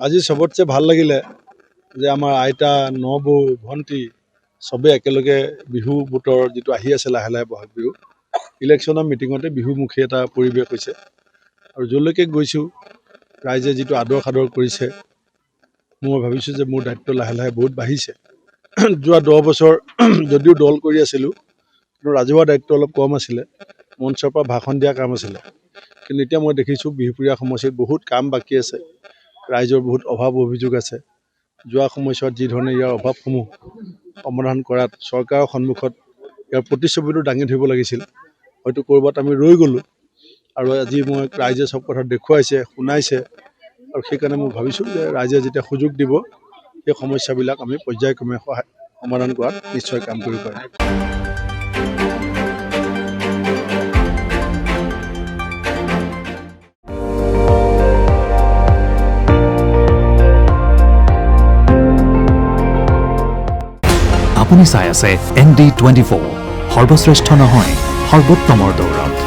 আজি সবতছে ভাল লাগিলে যে আমাৰ আইতা নবৌ ভণ্টি সবে একেলগে বিহু বুটৰ যিটো আহি আছে লাহে লাহে বহাগ বিহু ইলেকশ্যনৰ মিটিঙতে বিহুমুখী এটা পৰিৱেশ হৈছে আৰু যলৈকে গৈছোঁ ৰাইজে যিটো আদৰ সাদৰ কৰিছে মই ভাবিছোঁ যে মোৰ দায়িত্ব লাহে লাহে বহুত বাঢ়িছে যোৱা 10 বছৰ যদিও দল কৰি আছিলোঁ কিন্তু ৰাজহুৱা দায়িত্ব অলপ কম আছিলে মঞ্চৰ পৰা ভাষণ দিয়া কাম আছিলে কিন্তু এতিয়া মই দেখিছোঁ বিহুপুৰীয়া সমষ্টিত বহুত কাম বাকী আছে ৰাইজৰ বহুত অভাৱ অভিযোগ আছে যোৱা সময়ছোৱাত যি ধৰণে ইয়াৰ অভাৱসমূহ সমাধান কৰাত চৰকাৰৰ সন্মুখত ইয়াৰ প্ৰতিচ্ছবিটো দাঙি ধৰিব লাগিছিল হয়তো ক'ৰবাত আমি ৰৈ গ'লোঁ আৰু আজি মই ৰাইজে চব কথা দেখুৱাইছে শুনাইছে আৰু সেইকাৰণে মই ভাবিছোঁ যে ৰাইজে যেতিয়া সুযোগ দিব এই সমস্যাবিলাক আমি পৰ্যায়ক্ৰমে সমাধান কৰাত নিশ্চয় কাম কৰিব পাৰিম আপুনি চাই আছে ND24 সৰ্বশ্ৰেষ্ঠ নহয় সৰ্বোত্তমৰ দৌৰত